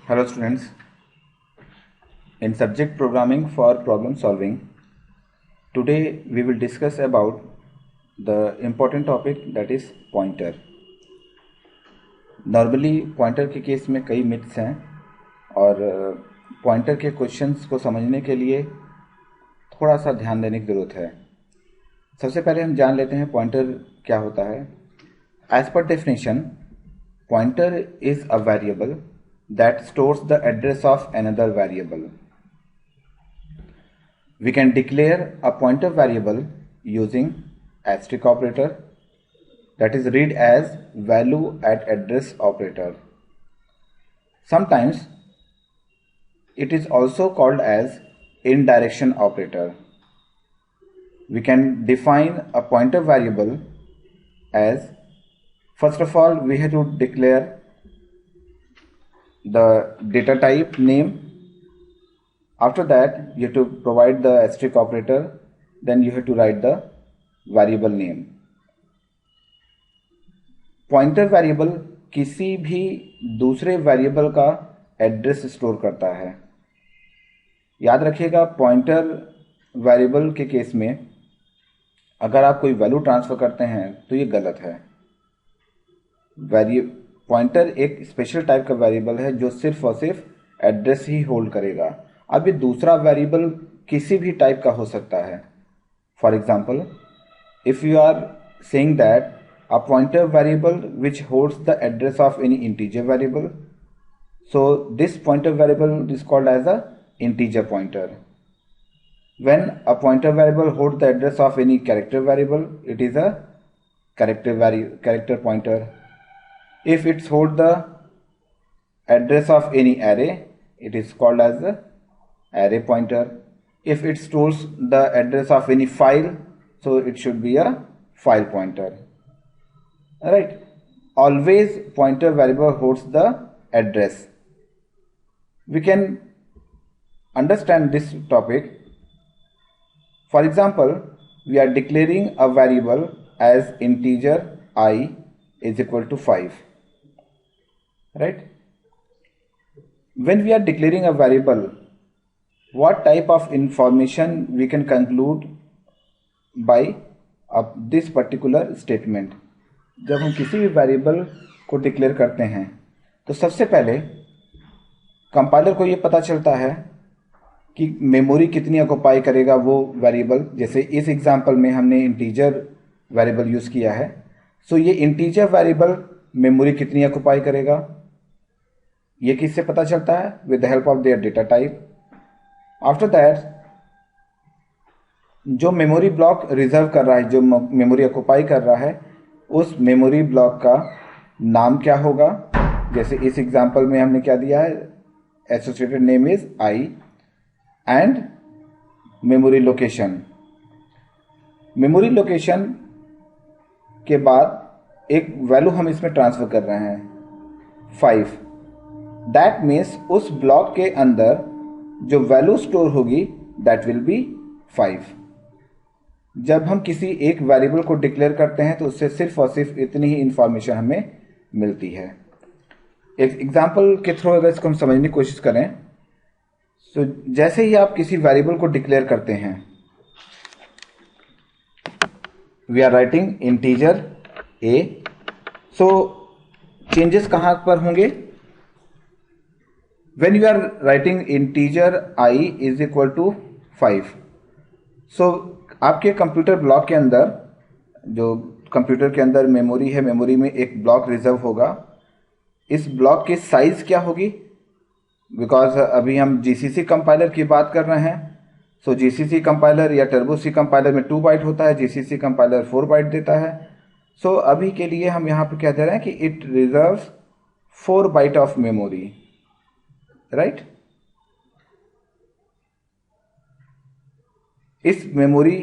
Hello students, in subject programming for problem solving, today we will discuss about the important topic that is pointer. Normally pointer के case में कई myths हैं और pointer के questions को समझने के लिए थोड़ा सा ध्यान देने की ज़रूरत है। सबसे पहले हम जान लेते हैं पॉइंटर क्या होता है। As per definition, pointer is a variable that stores the address of another variable. We can declare a pointer variable using asterisk operator, that is read as value at address operator. Sometimes it is also called as indirection operator. We can define a pointer variable as, first of all, we have to declare the data type name. After that, you have to provide the asterisk operator. Then you have to write the variable name. Pointer variable किसी भी दूसरे variable का address store करता है। याद रखिएगा, pointer variable के case में अगर आप कोई वैल्यू ट्रांसफर करते हैं तो ये गलत है। पॉइंटर एक स्पेशल टाइप का वेरिएबल है जो सिर्फ और सिर्फ एड्रेस ही होल्ड करेगा। अब ये दूसरा वेरिएबल किसी भी टाइप का हो सकता है। For example, if you are saying that a pointer variable which holds the address of any integer variable, so this pointer variable is called as a integer pointer. When a pointer variable holds the address of any character variable, it is a character pointer. If it holds the address of any array, it is called as the array pointer. If it stores the address of any file, so it should be a file pointer. Alright, always pointer variable holds the address. We can understand this topic. For example, we are declaring a variable as integer I is equal to 5. Right? When we are declaring a variable, what type of information we can conclude by this particular statement? जब हम किसी भी variable को declare करते हैं तो सबसे पहले कंपाइलर को ये पता चलता है कि मेमोरी कितनी ऑक्युपाई करेगा वो वेरिएबल। जैसे इस एग्जांपल में हमने इंटीजर वेरिएबल यूज़ किया है, सो ये इंटीजर वेरिएबल मेमोरी कितनी ऑक्युपाई करेगा ये किससे पता चलता है? With the help of their data type. After that, जो मेमोरी ब्लॉक रिजर्व कर रहा है, जो मेमोरी ऑक्युपाई कर रहा है, उस मेमोरी ब्लॉक का नाम क्या होगा? जैसे इस एग्जांपल में हमने क्या दिया है, associated name is I and memory location. Memory location के बाद एक वैल्यू हम इसमें ट्रांसफर कर रहे हैं 5. दैट मीन्स उस ब्लॉक के अंदर जो वैल्यू स्टोर होगी दैट विल बी 5. जब हम किसी एक वेरिएबल को डिक्लेयर करते हैं तो उससे सिर्फ और सिर्फ इतनी ही इंफॉर्मेशन हमें मिलती है. एक एग्जाम्पल के थ्रू अगर इसको हम समझने की कोशिश करें, तो जैसे ही आप किसी वेरिएबल को डिक्लेयर करते हैं, we are writing integer a, so changes कहां पर होंगे? When you are writing integer I is equal to 5, so आपके कंप्यूटर ब्लॉक के अंदर, जो कंप्यूटर के अंदर मेमोरी है, मेमोरी में एक ब्लॉक रिजर्व होगा. इस ब्लॉक की साइज क्या होगी? बिकॉज अभी हम जीसीसी कंपाइलर की बात कर रहे हैं, सो जीसीसी कंपाइलर या टर्बो सी कंपाइलर में 2 बाइट होता है, जीसीसी कंपाइलर 4 बाइट देता है. सो अभी के लिए हम यहाँ पे क्या दे रहे हैं कि it reserves 4 byte of memory. Right, इस मेमोरी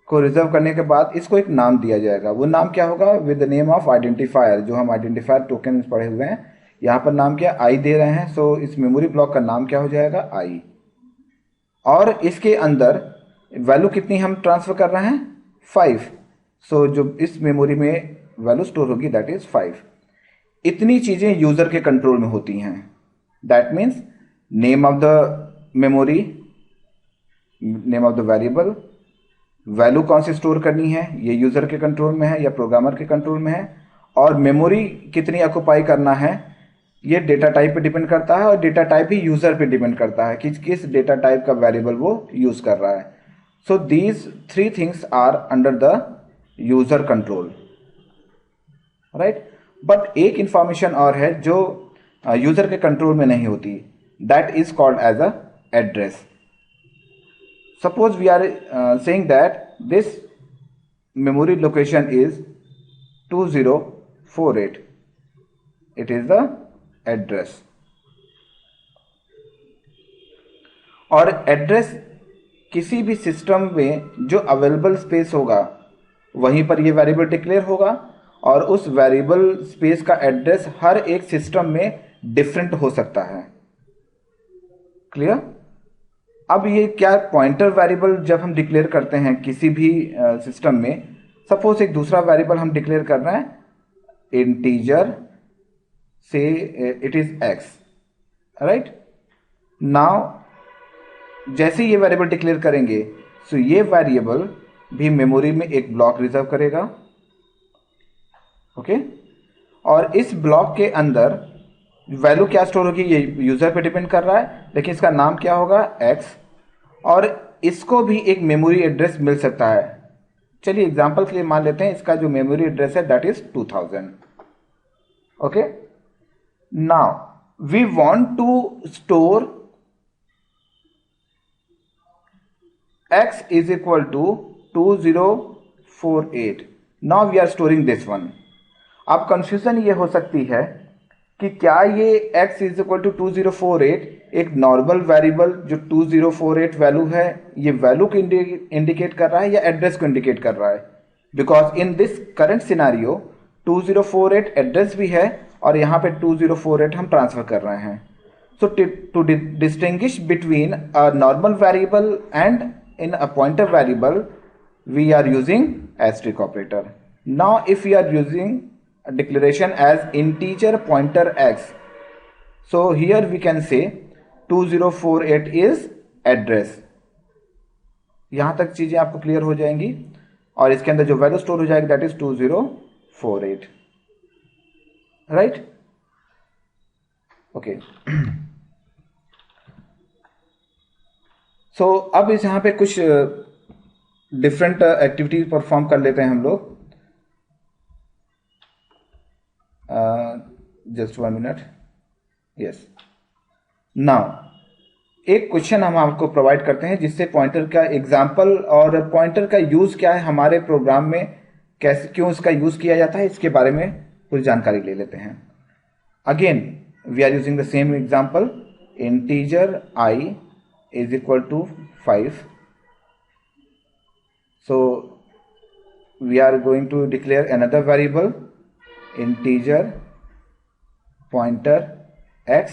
को रिजर्व करने के बाद इसको एक नाम दिया जाएगा. वो नाम क्या होगा? With the name of identifier. जो हम आइडेंटिफायर टोकन पढ़े हुए हैं, यहाँ पर नाम क्या? आई दे रहे हैं. सो इस मेमोरी ब्लॉक का नाम क्या हो जाएगा? आई. और इसके अंदर वैल्यू कितनी हम ट्रांसफर कर रहे हैं? 5. सो जो इस मेमोरी में वैल्यू स्टोर होगी दैट इज 5. इतनी चीजें यूजर के कंट्रोल में होती हैं. That means name of the memory, name of the variable, value कौन सी स्टोर करनी है, ये यूजर के कंट्रोल में है या प्रोग्रामर के कंट्रोल में है, और मेमोरी कितनी ऑक्यूपाई करना है ये डेटा टाइप पे डिपेंड करता है, और डेटा टाइप भी यूजर पे डिपेंड करता है कि किस डेटा टाइप का वेरिएबल वो यूज कर रहा है. So these 3 things are under the user control, right. But एक इंफॉर्मेशन और है जो यूजर के कंट्रोल में नहीं होती, that is called as a address. Suppose we are saying that this memory location is 2048. It is the address. और address किसी भी सिस्टम में जो अवेलेबल स्पेस होगा वहीं पर ये वेरिएबल डिक्लेयर होगा, और उस वेरिएबल स्पेस का एड्रेस हर एक सिस्टम में डिफरेंट हो सकता है. क्लियर. अब ये क्या पॉइंटर वेरिएबल जब हम डिक्लेयर करते हैं किसी भी सिस्टम में, सपोज एक दूसरा वेरिएबल हम डिक्लेयर कर रहे हैं इंटीजर, से it is x, right. Now जैसे ये वेरिएबल डिक्लेयर करेंगे सो ये वेरिएबल भी मेमोरी में एक ब्लॉक रिजर्व करेगा, ओके. और इस ब्लॉक के अंदर वैल्यू क्या स्टोर होगी ये यूजर पे डिपेंड कर रहा है, लेकिन इसका नाम क्या होगा x, और इसको भी एक मेमोरी एड्रेस मिल सकता है. चलिए एग्जांपल के लिए मान लेते हैं इसका जो मेमोरी एड्रेस है that is 2000. Okay. Now we want to store x is equal to 2048. Now we are storing this one. अब कंफ्यूजन ये हो सकती है कि क्या ये x इज इक्वल टू 2048 एक नॉर्मल वेरिएबल जो 2048 वैल्यू है ये वैल्यू को इंडिकेट कर रहा है या एड्रेस को इंडिकेट कर रहा है. Because in this current scenario 2048 address भी है और यहाँ पे 2048 हम ट्रांसफर कर रहे हैं. So to distinguish between a normal variable and in a pointer variable we are using asterisk operator. Now if we are using a declaration as integer pointer x, so here we can say 2048 is address. यहां तक चीजें आपको clear हो जाएंगी, और इसके अंदर जो वैल्यू स्टोर हो जाएगी दैट इज 2048, राइट. ओके. सो अब इस यहां पे कुछ डिफरेंट एक्टिविटीज परफॉर्म कर लेते हैं हम लोग. Just 1 minute. यस. नाउ एक क्वेश्चन हम आपको प्रोवाइड करते हैं जिससे पॉइंटर का एग्जांपल और पॉइंटर का यूज क्या है हमारे प्रोग्राम में, कैसे क्यों इसका यूज किया जाता है इसके बारे में कुछ जानकारी ले लेते हैं. Again we are using the same example. Integer i is equal to 5. So we are going to declare another variable integer pointer x,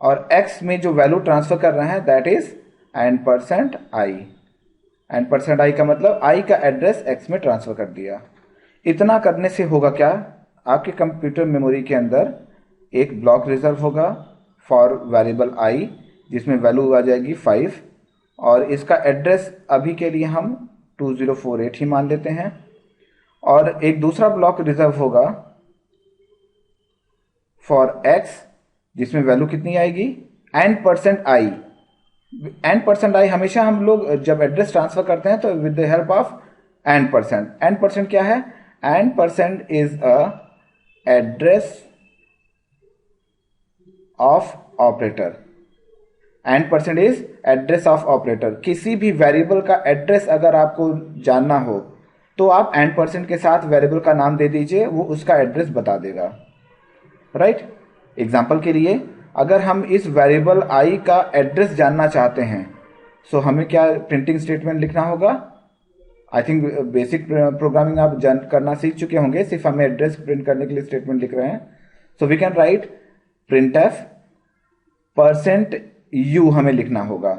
और x में जो वैल्यू ट्रांसफर कर रहे हैं दैट इज %i. %i का मतलब i का address x में ट्रांसफर कर दिया. इतना करने से होगा क्या, आपके कंप्यूटर मेमोरी के अंदर एक ब्लॉक रिजर्व होगा फॉर वेरिएबल i जिसमें वैल्यू आ जाएगी 5, और इसका एड्रेस अभी के लिए हम 2048 ही मान लेते हैं. और एक दूसरा ब्लॉक रिजर्व होगा फॉर x जिसमें वैल्यू कितनी आएगी %i. %i हमेशा हम लोग जब एड्रेस ट्रांसफर करते हैं तो विद द हेल्प ऑफ %. क्या है? %, Is a address of operator. %, Is address of operator. किसी भी वेरिएबल का एड्रेस अगर आपको जानना हो तो आप %, के साथ वेरिएबल का नाम दे दीजिए, वो उसका एड्रेस बता देगा, राइट. एग्जाम्पल के लिए अगर हम इस वेरिएबल i का एड्रेस जानना चाहते हैं सो हमें क्या प्रिंटिंग स्टेटमेंट लिखना होगा. आई थिंक बेसिक प्रोग्रामिंग आप करना सीख चुके होंगे, सिर्फ हमें एड्रेस प्रिंट करने के लिए स्टेटमेंट लिख रहे हैं. So we can write printf %u हमें लिखना होगा.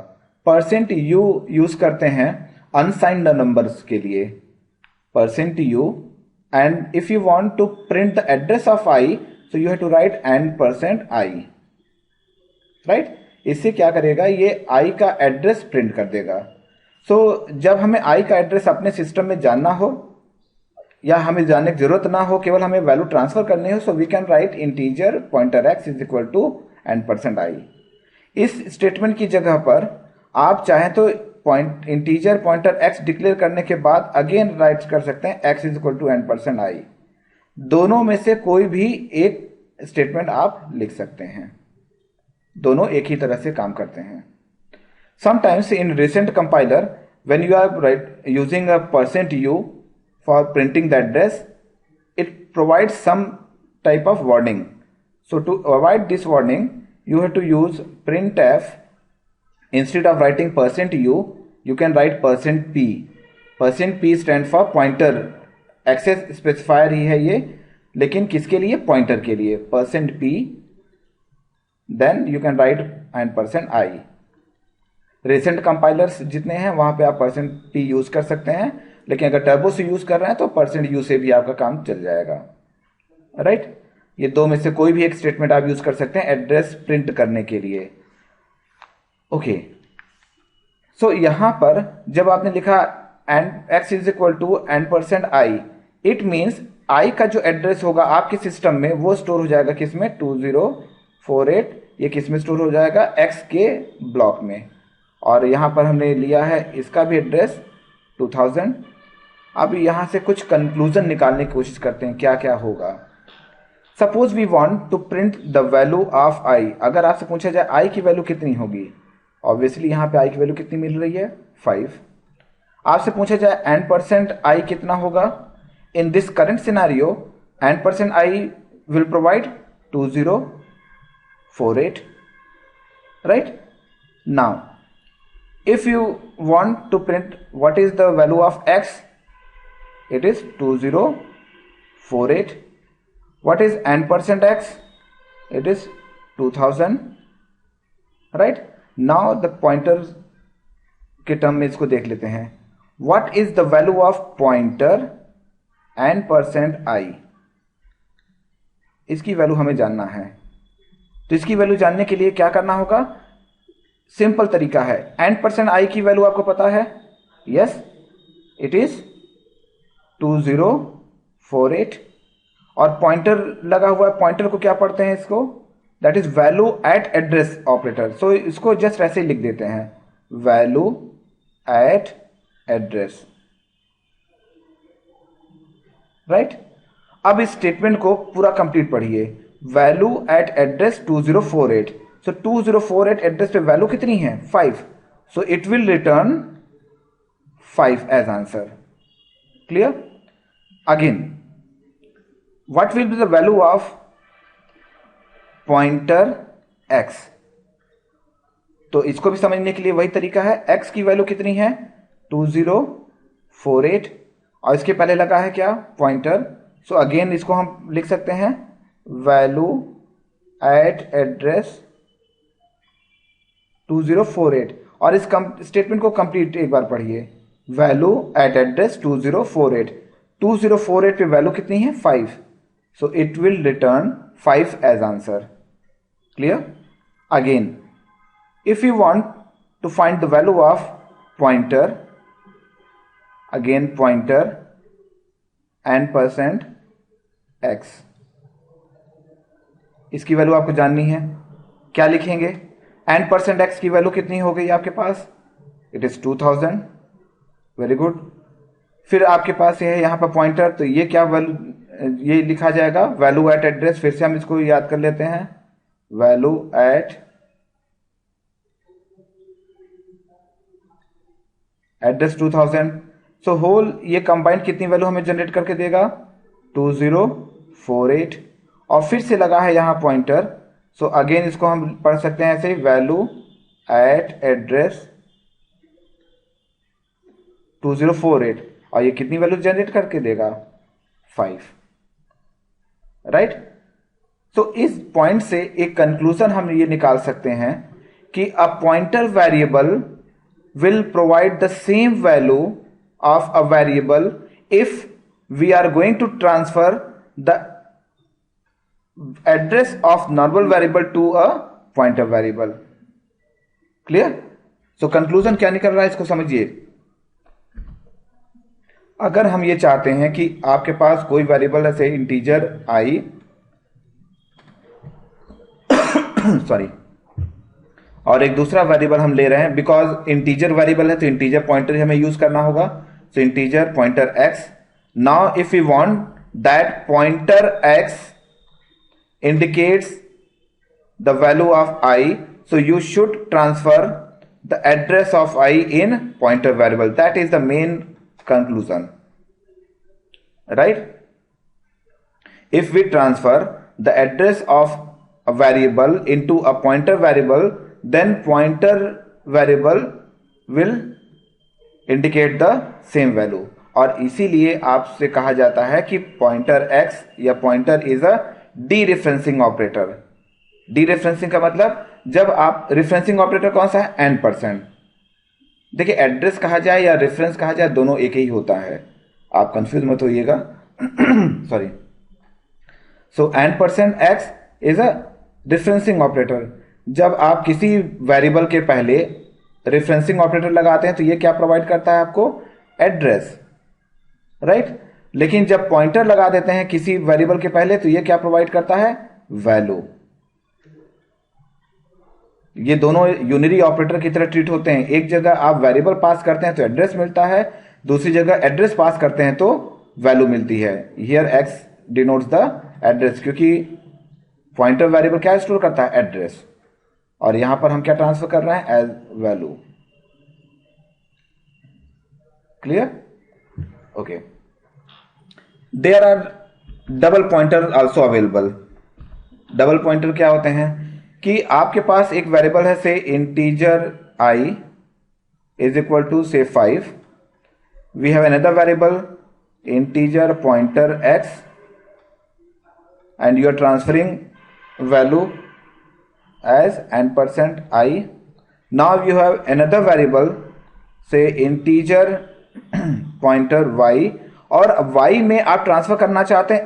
%u यूज करते हैं अनसाइंड नंबर्स के लिए %u, and if you want to print the address of i so you have to write n%i, right. इससे क्या करेगा, ये i का एड्रेस प्रिंट कर देगा। सो जब हमें i का एड्रेस अपने सिस्टम में जानना हो या हमें जानने की जरूरत ना हो, केवल हमें वैल्यू ट्रांसफर करनी हो, so we can write integer pointer x is equal to n%i। इस स्टेटमेंट की जगह पर आप चाहें तो इंटीजर पॉइंटर x डिक्लेयर करने के बाद अगेन राइट कर सकते हैं x is equal to n%i। दोनों में से कोई भी एक स्टेटमेंट आप लिख सकते हैं, दोनों एक ही तरह से काम करते हैं। Sometimes in recent compiler when you are using a %u for printing the address, it provides some type of warning. So to avoid this warning, you have to use printf. Instead of writing %u, you can write %p. %p stand for pointer. Access specifier ही है ये, लेकिन किसके लिए, pointer के लिए, %p, then you can write n%i। Recent compilers जितने हैं वहां पे आप %p यूज कर सकते हैं, लेकिन अगर टर्बो से यूज कर रहे हैं तो %u से भी आपका काम चल जाएगा, राइट। ये दो में से कोई भी एक स्टेटमेंट आप यूज कर सकते हैं एड्रेस प्रिंट करने के लिए। ओके, सो यहां पर जब आपने लिखा x is equal to n%i, it means i का जो एड्रेस होगा आपके सिस्टम में वो स्टोर हो जाएगा किसमें, 2048। ये किसमें स्टोर हो जाएगा, x के ब्लॉक में। और यहां पर हमने लिया है इसका भी एड्रेस 2000। अब यहां से कुछ कंक्लूजन निकालने की कोशिश करते हैं क्या क्या होगा। Suppose we want to print the value of i। अगर आपसे पूछा जाए i की वैल्यू कितनी होगी, ऑब्वियसली यहां पे i की वैल्यू कितनी मिल रही है, 5। आपसे पूछा जाए n%i कितना होगा, in this current scenario n%i will provide 2048, right. Now if you want to print what is the value of x, it is 2048. What is n%x, it is 2000, right। now the pointers के term में इसको देख लेते हैं। what is the value of pointer n%i, इसकी value हमें जानना है। तो इसकी वैल्यू जानने के लिए क्या करना होगा, सिंपल तरीका है। n%i की वैल्यू आपको पता है, यस, इट इज 2048। और पॉइंटर लगा हुआ है, पॉइंटर को क्या पढ़ते हैं इसको, that is value at address operator. So इसको जस्ट ऐसे ही लिख देते हैं, वैल्यू एट एड्रेस, राइट। अब इस स्टेटमेंट को पूरा कंप्लीट पढ़िए, value at address 2048। So 2048 address पे वैल्यू कितनी है, 5। So it will return 5 as answer. Clear. Again, what will be the value of pointer x। तो इसको भी समझने के लिए वही तरीका है, x की वैल्यू कितनी है, 2048, और इसके पहले लगा है क्या, पॉइंटर। सो अगेन इसको हम लिख सकते हैं वैल्यू एट एड्रेस 2048। और इस स्टेटमेंट को कंप्लीट एक बार पढ़िए, वैल्यू एट एड्रेस 2048। 2048 पे वैल्यू कितनी है, 5। So it will return 5 as answer. Clear. Again, if you want to find the value of pointer, again pointer n%x, इसकी वैल्यू आपको जाननी है, क्या लिखेंगे, n%x की वैल्यू कितनी हो गई आपके पास, इट इज 2000। Very good. फिर आपके पास ये है यहां पर पॉइंटर, तो ये क्या वैल्यू, ये लिखा जाएगा वैल्यू एट एड्रेस। फिर से हम इसको याद कर लेते हैं, value at address 2000। So whole ये कंबाइंड कितनी वैल्यू हमें जनरेट करके देगा, 2048। और फिर से लगा है यहां पॉइंटर। सो अगेन इसको हम पढ़ सकते हैं ऐसे, वैल्यू एट एड्रेस 2048, और ये कितनी वैल्यू जनरेट करके देगा, 5, राइट। तो इस पॉइंट से एक कंक्लूजन हम ये निकाल सकते हैं कि अ pointer variable will provide the same value of a variable if we are going to transfer the address of normal variable to a pointer variable. Clear? So conclusion क्या निकल रहा है इसको समझिए। अगर हम ये चाहते हैं कि आपके पास कोई वेरिएबल है, से इंटीजर आई सॉरी, और एक दूसरा वेरिएबल हम ले रहे हैं, बिकॉज इंटीजर वेरिएबल है तो इंटीजर पॉइंटर हमें यूज करना होगा। So integer pointer X, now if you want that pointer X indicates the value of I, so you should transfer the address of I in pointer variable. That is the main conclusion, right? If we transfer the address of a variable into a pointer variable, then pointer variable will indicate the same value. और इसीलिए आपसे कहा जाता है कि pointer x या pointer is a डीरेफरेंसिंग operator. डीरेफरेंसिंग का मतलब, जब आप रिफरेंसिंग ऑपरेटर कौन सा है? एंड%। देखिए, एड्रेस कहा जाए या रेफरेंस कहा जाए, दोनों एक ही होता है, आप कंफ्यूज मत होइएगा। सॉरी। सो एंड%x इज अ रिफरेंसिंग ऑपरेटर। जब आप किसी वेरिएबल के पहले रिफरेंसिंग ऑपरेटर लगाते हैं तो ये क्या प्रोवाइड करता है आपको? Address, right? लेकिन जब पॉइंटर लगा देते हैं किसी वेरिएबल के पहले तो ये क्या प्रोवाइड करता है? वैल्यू। ये दोनों यूनिरी ऑपरेटर की तरह ट्रीट होते हैं। एक जगह आप वेरिएबल पास करते हैं तो एड्रेस मिलता है, दूसरी जगह एड्रेस पास करते हैं तो वैल्यू मिलती है। Here x denotes the address, क्योंकि पॉइंटर वेरिएबल क्या स्टोर करता है? एड्रेस, और यहां पर हम क्या ट्रांसफर कर रहे हैं? As value. Clear? Okay. There are double pointer also available. Double pointer क्या होते हैं कि आपके पास एक वेरिएबल है, say integer I is equal to say 5, we have another variable integer pointer X and you are transferring value as n%i. Now you have another variable say integer pointer y, और y में आप transfer करना चाहते हैं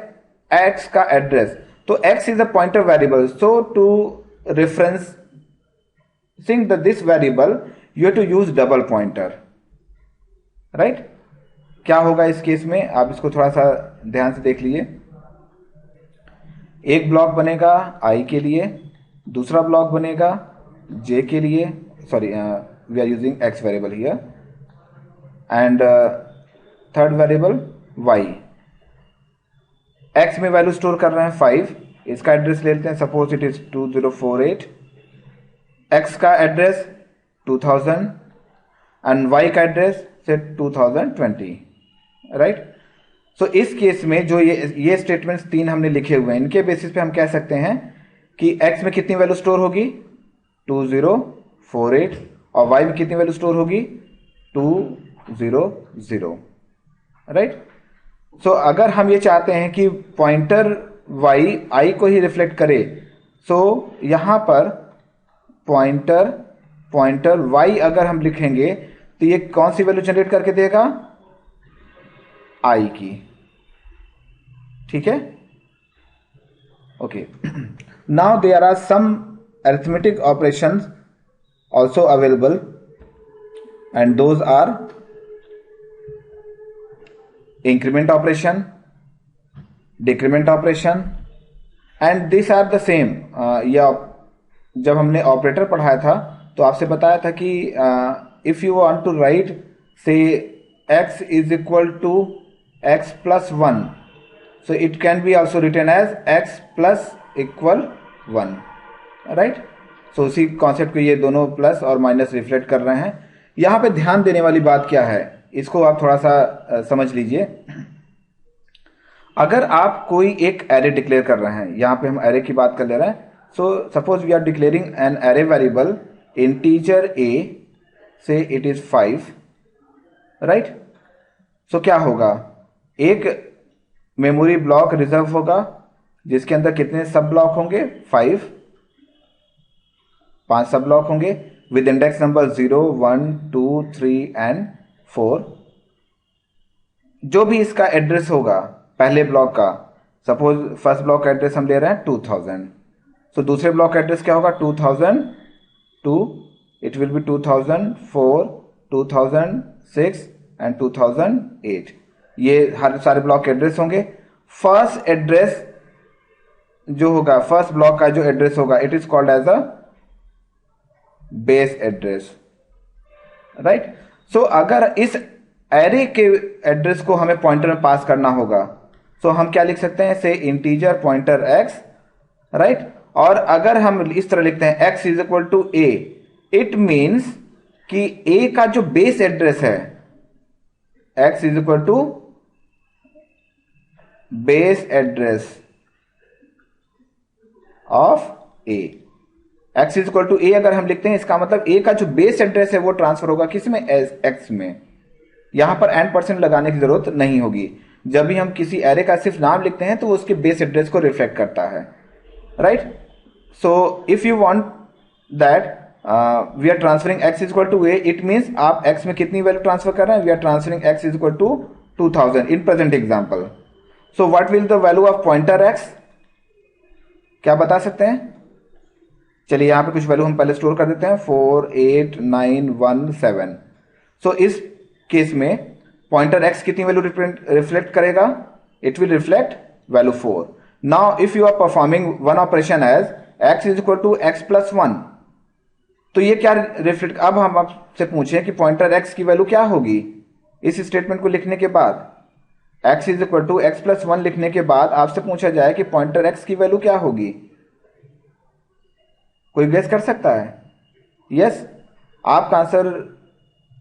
x का address, तो x is a pointer variable, so to referencing this variable you have to use double pointer, right? क्या होगा इस केस में, आप इसको थोड़ा सा ध्यान से देख लीजिए। एक ब्लॉक बनेगा i के लिए, दूसरा ब्लॉक बनेगा j के लिए, sorry we are using x variable here, and third variable y। x में वैल्यू स्टोर कर रहे हैं 5, इसका एड्रेस ले लेते हैं, सपोज इट इज 2048, x का एड्रेस 2000 एंड y का एड्रेस से 2020, राइट? सो इस केस में जो ये स्टेटमेंट्स 3 हमने लिखे हुए हैं, इनके बेसिस पे हम कह सकते हैं कि x में कितनी वैल्यू स्टोर होगी? 2048, और y में कितनी वैल्यू स्टोर होगी? 200, राइट? सो अगर हम ये चाहते हैं कि पॉइंटर y i को ही रिफ्लेक्ट करे, सो यहां पर पॉइंटर y अगर हम लिखेंगे तो ये कौन सी वैल्यू जनरेट करके देगा? i की, ठीक है? Okay. Now there are some arithmetic operations also available, and those are increment operation, decrement operation, and these are the same. या जब हमने ऑपरेटर पढ़ाया था तो आपसे बताया था कि if you want to write say x is equal to x plus 1, so it can be also written as x plus equal 1, right? So उसी कॉन्सेप्ट को ये दोनों प्लस और माइनस रिफ्लेक्ट कर रहे हैं। यहां पे ध्यान देने वाली बात क्या है, इसको आप थोड़ा सा समझ लीजिए। अगर आप कोई एक एरे डिक्लेयर कर रहे हैं, यहां पे हम एरे की बात कर ले रहे हैं, so suppose we are declaring an array variable integer a, say it is 5, right? So क्या होगा, एक मेमोरी ब्लॉक रिजर्व होगा जिसके अंदर कितने सब ब्लॉक होंगे? 5 सब ब्लॉक होंगे विद इंडेक्स नंबर 0, 1, 2, 3 एंड 4। जो भी इसका एड्रेस होगा पहले ब्लॉक का, सपोज फर्स्ट ब्लॉक एड्रेस हम ले रहे हैं 2000, सो दूसरे ब्लॉक एड्रेस क्या होगा 2002, इट विल बी 2004, 2006 एंड 2008, ये हर सारे ब्लॉक एड्रेस होंगे। फर्स्ट एड्रेस जो होगा, फर्स्ट ब्लॉक का जो एड्रेस होगा, it is called as a base address, right. So अगर इस एरे के एड्रेस को हमें पॉइंटर में पास करना होगा, सो हम क्या लिख सकते हैं, से इंटीजर पॉइंटर x, राइट। और अगर हम इस तरह लिखते हैं x is equal to a, it means कि a का जो बेस एड्रेस है, x is equal to base address of a, x is equal to a अगर हम लिखते हैं, इसका मतलब a का जो बेस एड्रेस है वो ट्रांसफर होगा किस में, x में। यहां पर %% लगाने की जरूरत नहीं होगी। जब भी हम किसी एरे का सिर्फ नाम लिखते हैं तो वो उसके बेस एड्रेस को रिफ्लेक्ट करता है, right. So if you want that we are transferring x is equal to a, it means आप x में कितनी वैल्यू ट्रांसफर कर रहे हैं, we are transferring x is equal to 2000 in present example. So what will the value of pointer x, क्या बता सकते हैं? चलिए यहां पे कुछ वैल्यू हम पहले स्टोर कर देते हैं, 48917। सो इस केस में पॉइंटर x कितनी वैल्यू रिफ्लेक्ट करेगा, it will reflect value 4। Now if you are performing one operation as x is equal to x plus 1, तो ये क्या रिफ्लेक्ट, अब हम आपसे पूछें कि पॉइंटर x की वैल्यू क्या होगी इस स्टेटमेंट को लिखने के बाद, x is equal to x plus 1 लिखने के बाद आपसे पूछा जाए कि पॉइंटर x की वैल्यू क्या होगी, कोई गेस कर सकता है? यस, आपका आंसर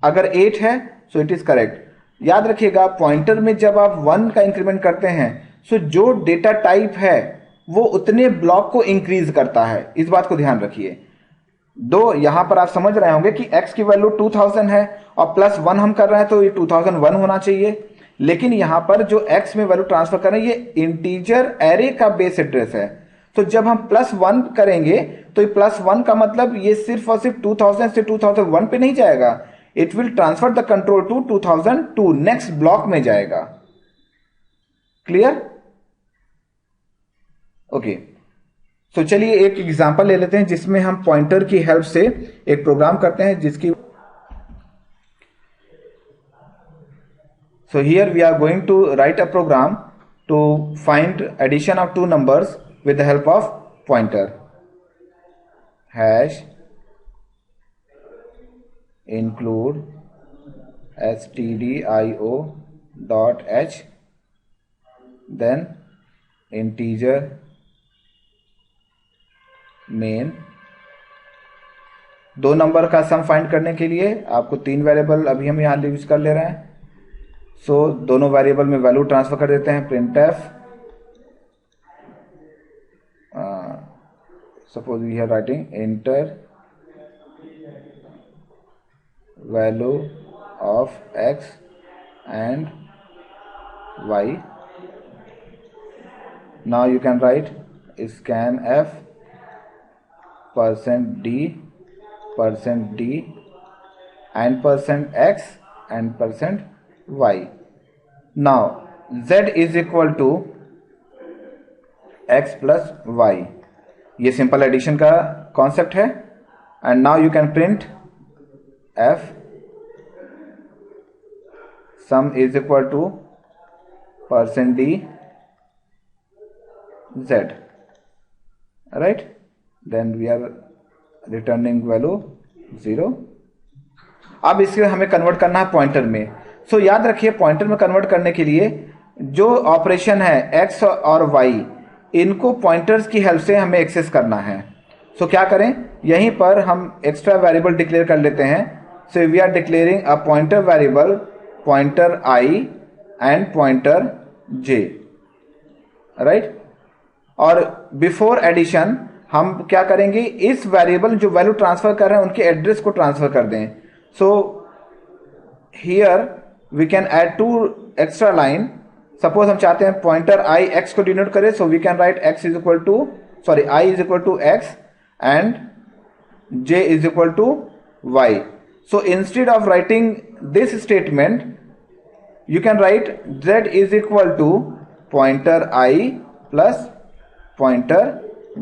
अगर 8 है सो इट इज करेक्ट। याद रखिएगा पॉइंटर में जब आप 1 का इंक्रीमेंट करते हैं सो जो डेटा टाइप है वो उतने ब्लॉक को इंक्रीज करता है, इस बात को ध्यान रखिए। दो यहां पर आप समझ रहे होंगे कि x की वैल्यू 2000 है और प्लस 1 हम कर रहे हैं तो ये 2001 होना चाहिए, लेकिन यहां पर जो x में वैल्यू ट्रांसफर कर रहे हैं ये इंटीजर एरे का बेस एड्रेस है। तो जब हम +1 करेंगे तो ये +1 का मतलब ये सिर्फ और सिर्फ 2000 से 2001 पे नहीं जाएगा, it will transfer the control to 2002, next block में जाएगा। क्लियर? ओके, तो चलिए एक एग्जांपल ले लेते हैं जिसमें हम पॉइंटर की हेल्प से एक प्रोग्राम करते हैं जिसकी, so here we are going to write a program to find addition of two numbers with the help of pointer. Hash include stdio dot h, then integer main। दो number का sum find करने के लिए आपको 3 variable अभी हम यहां use कर ले रहे हैं। सो दोनों वेरिएबल में वैल्यू ट्रांसफर कर देते हैं, printf suppose we are writing enter value of x and y। Now you can write scanf %d and %x and %y। now z is equal to x plus y, ये simple addition का concept है। And now you can print f sum is equal to %d z, right? Then we are returning value 0। अब इसे हमें convert करना है pointer में। सो याद रखिए पॉइंटर में कन्वर्ट करने के लिए जो ऑपरेशन है x और y, इनको पॉइंटर्स की हेल्प से हमें एक्सेस करना है। सो क्या करें, यहीं पर हम एक्स्ट्रा वेरिएबल डिक्लेयर कर लेते हैं। So we are declaring a pointer variable pointer i and pointer j, right. और बिफोर एडिशन हम क्या करेंगे, इस वेरिएबल जो वैल्यू ट्रांसफर कर रहे हैं उनके एड्रेस को ट्रांसफर कर दें। So here we can add 2 extra line. Suppose हम चाहते हैं पॉइंटर i x को डिनोट करे, so we can write x is equal to i is equal to x and j is equal to y। So instead of writing this statement you can write z is equal to pointer i plus pointer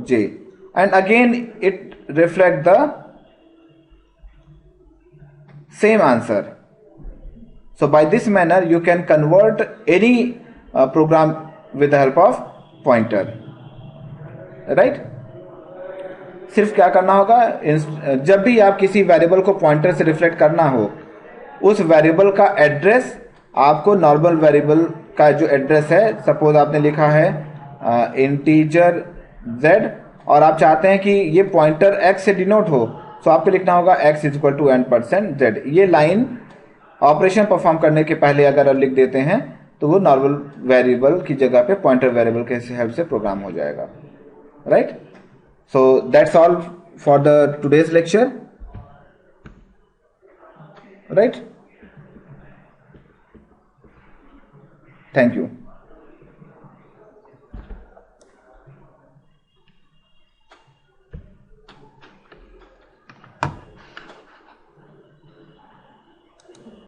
j, and again it reflect the same answer. So by this manner you can convert any program with the help of pointer, right? सिर्फ क्या करना होगा, जब भी आप किसी variable को pointer से रिफ्लेक्ट करना हो, उस वेरिएबल का एड्रेस आपको नॉर्मल वेरिएबल का जो एड्रेस है, सपोज आपने लिखा है इंटीजर z और आप चाहते हैं कि ये पॉइंटर x से डिनोट हो, तो आपको लिखना होगा x is equal to n%z। ये लाइन ऑपरेशन परफॉर्म करने के पहले अगर लिख देते हैं तो वो नॉर्मल वेरिएबल की जगह पे पॉइंटर वेरिएबल के हेल्प से प्रोग्राम हो जाएगा, right? So that's all for the today's lecture, right? Thank you.